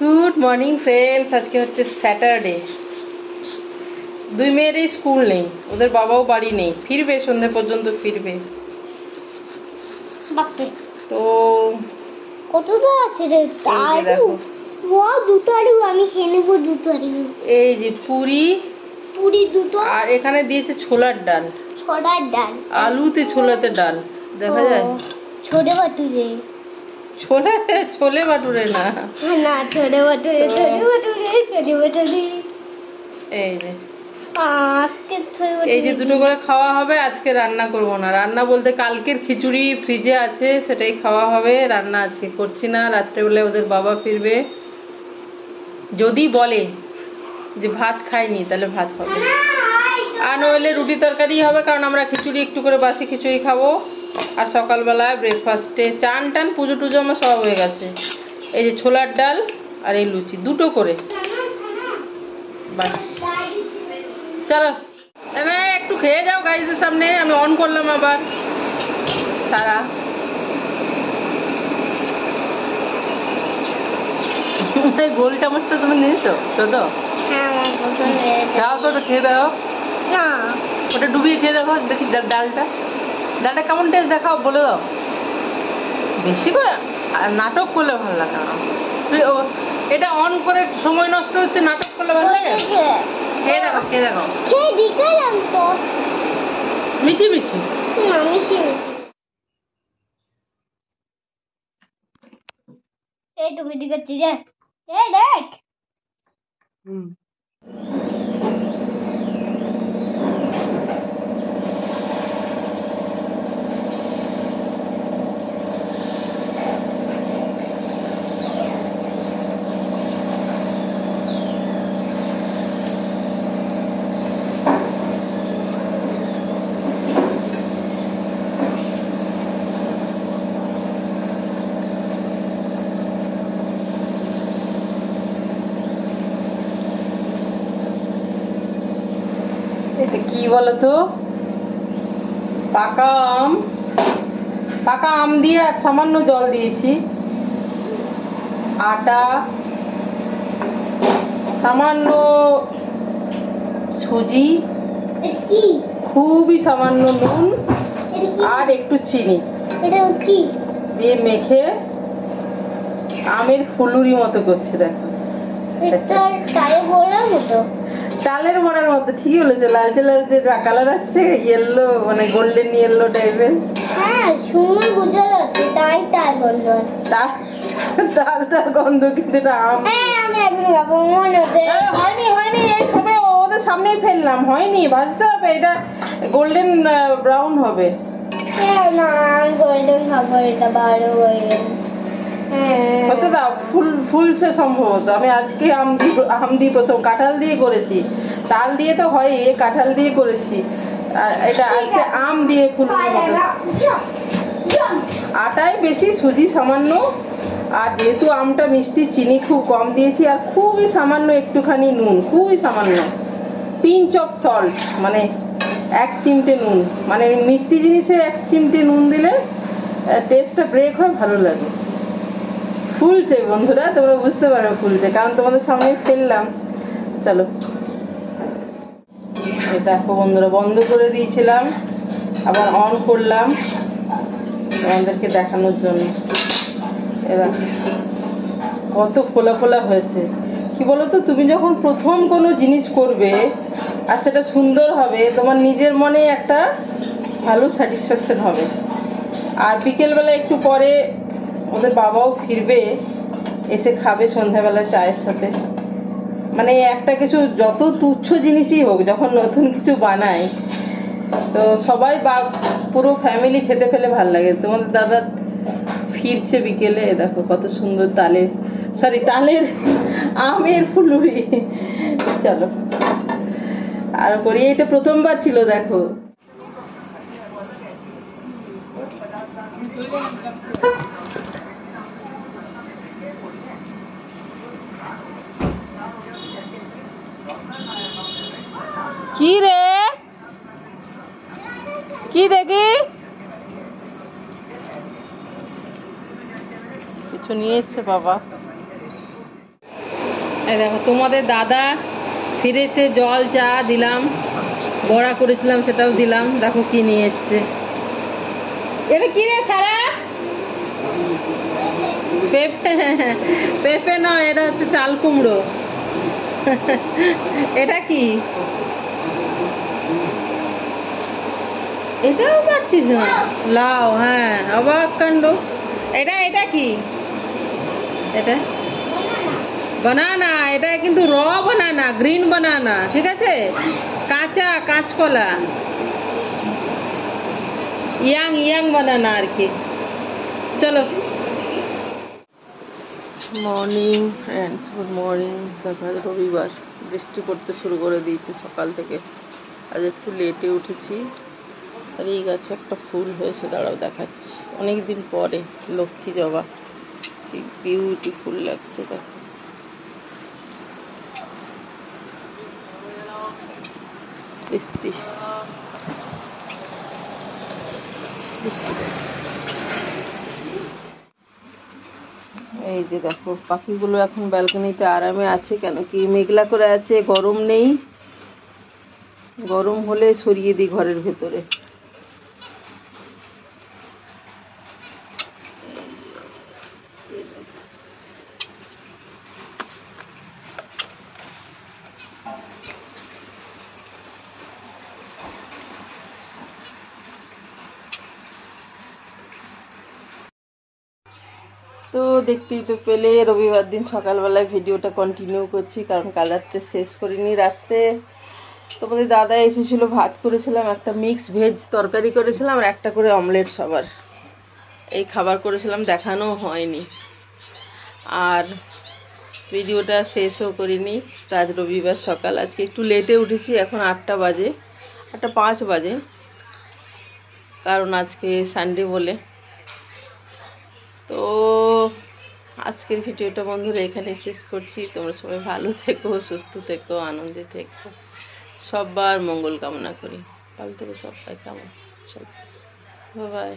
Good morning friends. আজকে হচ্ছে Saturday. দুই মেয়েরই স্কুল নেই, ওদের বাবাও বাড়ি নেই, ফিরবে সন্ধ্যে পর্যন্ত ফিরবে। তো কতটা আছে রে? দেখো দুটো আলু আমি খেয়ে নেবো। দুটো আলু, এই যে পুরি দুটো, আর এখানে দিয়েছে ছোলার ডাল। ছোলার ডাল, আলুতে ছোলাতে ডাল দেখা যায়। ছোলে বাটুরে, ছোলে বাটুরে না, ছোলে বাটুরে। এই যে আজকে এই যে দুটো করে খাওয়া হবে। আজকে রান্না করব না, রান্না বলতে কালকের খিচুড়ি ফ্রিজে আছে, সেটাই খাওয়া হবে। রান্না আজকে করছি না, রাত্রেবেলায় ওদের বাবা ফিরবে। যদি বলে যে ভাত খাইনি তাহলে ভাত হবে, আর নইলে রুটি তরকারি হবে, কারণ আমরা খিচুড়ি একটু করে বাসি খিচুড়ি খাবো। আর সকালবেলায় ব্রেকফাস্টে চান টান পুজো টুজো আমার সব হয়ে গেছে। এই যে ছোলার ডাল আর এই লুচি দুটো করে, বাস। চলো একটু খেয়ে যাও গাইজের সামনে। আমি অন করলাম আবার সারা। গোল চামচটা তুমি নিয়েছো ছোট? যাও তো খেয়ে দেখো না, ওটা ডুবিয়ে খেয়ে দেখো, দেখি ডালটা ডালটা কেমন টেস্ট দেখাও, বলে দাও। বেশি করে নাটক করলে ভালো লাগে না। এটা অন করে সময় নষ্ট হচ্ছে, নাটক করলে ভালো লাগে। খেয়ে দেখো খেয়ে দেখো। খেয়ে দিলাম তো, মিচি মিচি মিশি এই তুমি দিচ্ছি রে, এই দেখ। এটা কি বলতো, পাকা আম দিয়ে আর সামান্য জল দিয়েছি, আটা, সামান্য সুজি, খুবই সামান্য নুন আর একটু চিনি দিয়ে মেখে আমের ফুলুরি মতো করছে। দেখো চালের বড়ার মতো, ঠিকই বলেছো। লালচে লালচে কালার আসছে, ইয়েলো মানে গোল্ডেন ইয়েলো টাইপের। হ্যাঁ শুনে বোঝা যাচ্ছে, তাই গোল্ডেন তালটা গন্ধ, কিন্তু এটা আম। হ্যাঁ আমি একদম খাবো, মনে হচ্ছে। হয়নি এই সবে ওদের সামনেই ফেললাম, হয়নি, ভাজতে হবে। এটা গোল্ডেন ব্রাউন হবে। না আমি গোল্ডেন খাবো, এটা বারো গোল্ডেন। হতে দাও, ফুলছে সম্ভবত। আমি আজকে আম দিয়ে প্রথম, কাঁঠাল দিয়ে করেছি, তাল দিয়ে তো হয়, কাঁঠাল দিয়ে করেছি। এটা আজকে আম দিয়ে ফুলুর মতো। আটাই বেশি, সুজি সামান্য, আর যেহেতু আমটা মিষ্টি চিনি খুব কম দিয়েছি, আর খুবই সামান্য একটুখানি নুন, খুবই সামান্য, পিঞ্চ অফ সল্ট, মানে 1 চিমটে নুন। মানে মিষ্টি জিনিসে 1 চিমটে নুন দিলে টেস্টটা ব্রেক হয়, ভালো লাগে। ফুলছে বন্ধুরা, তোমরা বুঝতে পারো ফুলছে, কারণ তোমাদের সামনে ফেললাম। চলো দেখো বন্ধুরা, বন্ধ করে দিয়েছিলাম, আবার অন করলাম তোমাদেরকে দেখানোর জন্য। এবার কত ফোলা ফোলা হয়েছে। কি বলতো, তুমি যখন প্রথম কোনো জিনিস করবে আর সেটা সুন্দর হবে, তোমার নিজের মনে একটা ভালো স্যাটিসফ্যাকশন হবে। আর বিকেলবেলা একটু পরে ওদের বাবাও ফিরবে, এসে খাবে সন্ধ্যাবেলা চায়ের সাথে। মানে একটা কিছু, যত তুচ্ছ জিনিসই হোক, যখন নতুন কিছু বানাই তো সবাই পুরো ফ্যামিলি খেতে পেলে ভাল লাগে। তোমাদের দাদা ফিরছে বিকেলে, দেখো কত সুন্দর তালের আমের ফুলুরি। চলো আর করি, এটা প্রথমবার ছিল। দেখো কি রে, কি দেখি কিছু নিয়ে এসছে বাবা। এই দেখো তোমাদের দাদা ফিরেছে, জল চা দিলাম, বড়া করেছিলাম সেটাও দিলাম। দেখো কি নিয়ে এসছে। এটা কি রে সারা? পেঁপে? পেঁপে নয়, এটা হচ্ছে চাল কুমড়ো। এটা কি? এটাও পাচ্ছিস না? লাউ, হ্যাঁ, অবাক কাণ্ড। এটা এটা কি? এটা বানানা। এটা কিন্তু র বানানা, গ্রিন বানানা, ঠিক আছে? কাঁচা কাঁচকলা, ইয়াং ইয়াং বানানা আর কি। চলো। Morning friends, good morning. দেখো আজ রবিবার, বৃষ্টি পড়তে শুরু করে দিয়েছে সকাল থেকে। আজ একটু লেটে উঠেছি। আর এই গাছে একটা ফুল হয়েছে, দাঁড়াও দেখাচ্ছি। অনেক দিন পরে লক্ষ্মী জবা, কি বিউটিফুল লাগছে দেখো। বৃষ্টি এই যে দেখো পাখিগুলো এখন ব্যালকনিতে আরামে আছে, কেন কি মেঘলা করে আছে, গরম নেই। গরম হলে সরিয়ে দিই ঘরের ভেতরে। তো দেখতেই তো পেলে, রবিবার দিন সকালবেলায় ভিডিওটা কন্টিনিউ করছি, কারণ কাল রাত্রে শেষ করিনি। রাত্রে তোমাদের দাদা এসেছিলো, ভাত করেছিলাম, একটা মিক্স ভেজ তরকারি করেছিলাম, আর একটা করে অমলেট সবার, এই খাবার করেছিলাম, দেখানো হয়নি। আর ভিডিওটা শেষও করিনি। তো আজ রবিবার সকাল, আজকে একটু লেটে উঠেছি, এখন 8টা বাজে, 8:05 বাজে, কারণ আজকে সানডে বলে। তো আজকের ভিডিওটা বন্ধুরা এখানে শেষ করছি। তোমরা সবাই ভালো থেকো, সুস্থ থেকো, আনন্দে থেকো, সবার মঙ্গল কামনা করি। কাল থেকে সবাই কেমন, চলো, বাই বাই।